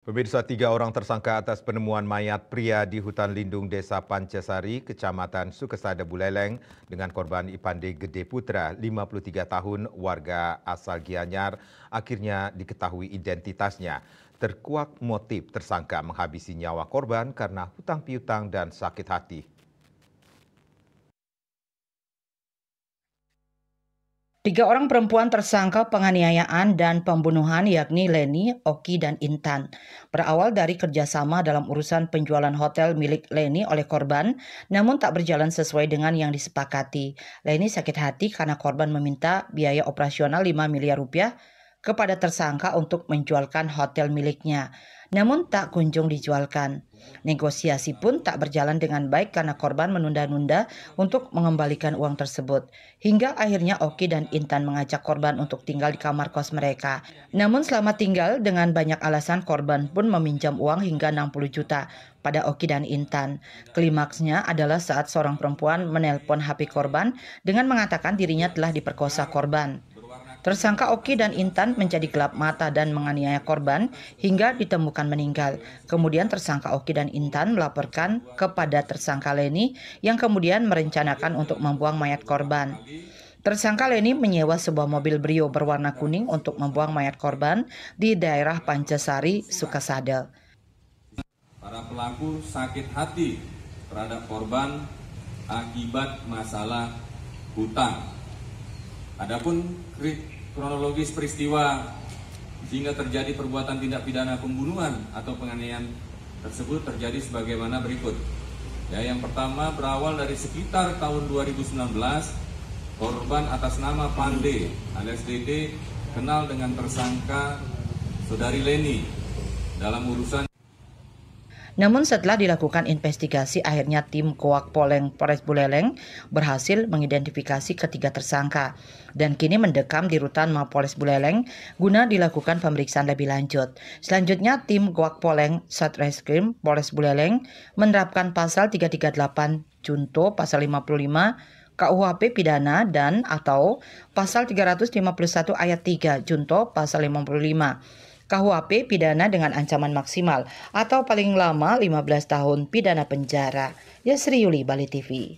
Pemirsa, 3 orang tersangka atas penemuan mayat pria di hutan lindung Desa Pancasari, Kecamatan Sukesada, Buleleng dengan korban Ipande Gede Putra, 53 tahun, warga asal Gianyar, akhirnya diketahui identitasnya. Terkuak motif tersangka menghabisi nyawa korban karena hutang piutang dan sakit hati. 3 orang perempuan tersangka penganiayaan dan pembunuhan yakni Leni, Oki, dan Intan. Berawal dari kerjasama dalam urusan penjualan hotel milik Leni oleh korban, namun tak berjalan sesuai dengan yang disepakati. Leni sakit hati karena korban meminta biaya operasional 5 miliar rupiah kepada tersangka untuk menjualkan hotel miliknya. Namun tak kunjung dijualkan. Negosiasi pun tak berjalan dengan baik karena korban menunda-nunda untuk mengembalikan uang tersebut. Hingga akhirnya Oki dan Intan mengajak korban untuk tinggal di kamar kos mereka. Namun selama tinggal dengan banyak alasan, korban pun meminjam uang hingga 60 juta pada Oki dan Intan. Klimaksnya adalah saat seorang perempuan menelpon HP korban dengan mengatakan dirinya telah diperkosa korban. Tersangka Oki dan Intan menjadi gelap mata dan menganiaya korban hingga ditemukan meninggal. Kemudian tersangka Oki dan Intan melaporkan kepada tersangka Leni yang kemudian merencanakan untuk membuang mayat korban. Tersangka Leni menyewa sebuah mobil Brio berwarna kuning untuk membuang mayat korban di daerah Pancasari, Sukesada. Para pelaku sakit hati terhadap korban akibat masalah hutang. Adapun kronologis peristiwa sehingga terjadi perbuatan tindak pidana pembunuhan atau penganiayaan tersebut terjadi sebagaimana berikut. Ya, yang pertama berawal dari sekitar tahun 2019, korban atas nama Pande alias Dede kenal dengan tersangka saudari Leni dalam urusan. Namun setelah dilakukan investigasi, akhirnya tim Koak Poleng Polres Buleleng berhasil mengidentifikasi ketiga tersangka dan kini mendekam di rutan Mapolres Buleleng guna dilakukan pemeriksaan lebih lanjut. Selanjutnya tim Koak Poleng Satreskrim Polres Buleleng menerapkan pasal 338 Junto, pasal 55 KUHP pidana dan atau pasal 351 ayat 3 Junto, pasal 55 KUHP pidana dengan ancaman maksimal atau paling lama 15 tahun pidana penjara. Yasri Yuli, Bali TV.